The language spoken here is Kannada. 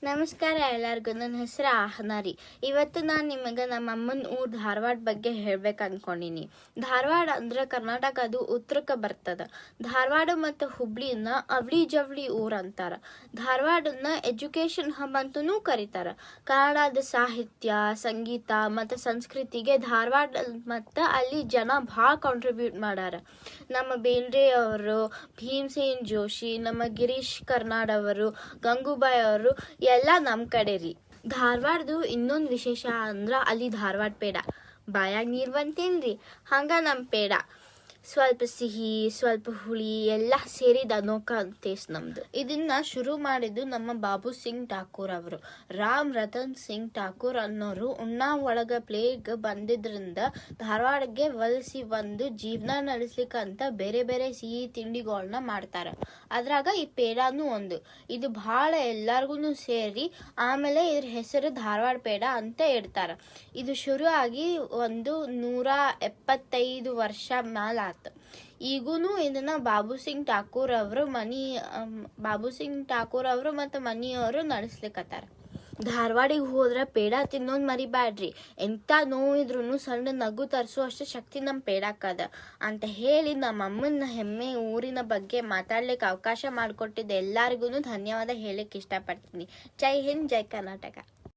ನಮಸ್ಕಾರ ಎಲ್ಲರಿಗೂ. ನನ್ನ ಹೆಸರು ಆಹ್ನಾರಿ. ಇವತ್ತು ನಾನು ನಿಮಗೆ ನಮ್ಮ ಅಮ್ಮನ ಊರು ಧಾರವಾಡ ಬಗ್ಗೆ ಹೇಳ್ಬೇಕು ಅನ್ಕೊಂಡಿನಿ. ಧಾರವಾಡ ಅಂದ್ರೆ ಕರ್ನಾಟಕದು ಉತ್ತರಕ್ಕೆ ಬರ್ತದ. ಧಾರವಾಡ ಮತ್ತು ಹುಬ್ಳಿನ ಅವಳಿ ಜವಳಿ ಊರು ಅಂತಾರ. ಧಾರವಾಡನ್ನ ಎಜುಕೇಶನ್ ಹಬ್ ಅಂತೂ ಕರೀತಾರ. ಕನ್ನಡದ ಸಾಹಿತ್ಯ, ಸಂಗೀತ ಮತ್ತು ಸಂಸ್ಕೃತಿಗೆ ಧಾರವಾಡ ಮತ್ತು ಅಲ್ಲಿ ಜನ ಭಾಳ ಕಾಂಟ್ರಿಬ್ಯೂಟ್ ಮಾಡ್ಯಾರ. ನಮ್ಮ ಬೇಂದ್ರೆ ಅವರು, ಭೀಮಸೇನ್ ಜೋಶಿ, ನಮ್ಮ ಗಿರೀಶ್ ಕರ್ನಾಡ್ ಅವರು, ಗಂಗೂಬಾಯಿ ಅವರು ಎಲ್ಲ ನಮ್ಮ ಕಡೆ ರೀ. ಧಾರವಾಡದು ಇನ್ನೊಂದು ವಿಶೇಷ ಅಂದ್ರೆ ಅಲ್ಲಿ ಧಾರವಾಡ ಪೇಡ. ಬಾಯಾಗ ನೀರು ಬಂತೇನ್ರಿ, ಹಂಗ ನಮ್ಮ ಪೇಡ ಸ್ವಲ್ಪ ಸಿಹಿ ಸ್ವಲ್ಪ ಹುಳಿ ಎಲ್ಲ ಸೇರಿದ ಅನೋಖ ಟೇಸ್ಟ್ ನಮ್ದು. ಇದನ್ನ ಶುರು ಮಾಡಿದ್ದು ನಮ್ಮ ಬಾಬು ಸಿಂಗ್ ಠಾಕೂರ್ ಅವರು. ರಾಮ್ ರತನ್ ಸಿಂಗ್ ಠಾಕೂರ್ ಅನ್ನೋರು ಉಣ್ಣಾವ್ ಪ್ಲೇಗ್ ಬಂದಿದ್ರಿಂದ ಧಾರವಾಡಕ್ಕೆ ವಲಸಿ ಬಂದು ಜೀವನ ನಡೆಸ್ಲಿಕ್ಕಂತ ಬೇರೆ ಬೇರೆ ಸಿಹಿ ತಿಂಡಿಗಳನ್ನ ಮಾಡ್ತಾರ. ಅದ್ರಾಗ ಈ ಪೇಡಾನು ಒಂದು. ಇದು ಬಹಳ ಎಲ್ಲಾರ್ಗು ಸೇರಿ ಆಮೇಲೆ ಇದ್ರ ಹೆಸರು ಧಾರವಾಡ ಪೇಡ ಅಂತ ಇಡ್ತಾರ. ಇದು ಶುರು ಆಗಿ 175 ವರ್ಷ ಮ್ಯಾಲ ಆತ. ಈಗೂನು ಇದನ್ನ ಬಾಬು ಸಿಂಗ್ ಠಾಕೂರ್ ಅವರು ಮತ್ತು ಮನಿಯವರು ನಡೆಸ್ಲಿಕ್ಕತ್ತಾರ. ಧಾರವಾಡಿಗೆ ಹೋದ್ರೆ ಪೇಡ ತಿನ್ನೋದು ಮರಿಬ್ಯಾಡ್ರಿ. ಎಂತ ನೋವಿದ್ರು ಸಣ್ಣ ನಗು ತರಿಸುವಷ್ಟು ಶಕ್ತಿ ನಮ್ಮ ಪೇಡಕ್ಕದ ಅಂತ ಹೇಳಿ ನಮ್ಮ ಅಮ್ಮನ ಹೆಮ್ಮೆ ಊರಿನ ಬಗ್ಗೆ ಮಾತಾಡ್ಲಿಕ್ಕೆ ಅವಕಾಶ ಮಾಡಿಕೊಟ್ಟಿದ್ದ ಎಲ್ಲರಿಗೂ ಧನ್ಯವಾದ ಹೇಳಲಿಕ್ಕೆ ಇಷ್ಟಪಡ್ತೀನಿ. ಜೈ ಹಿಂದ್, ಜೈ ಕರ್ನಾಟಕ.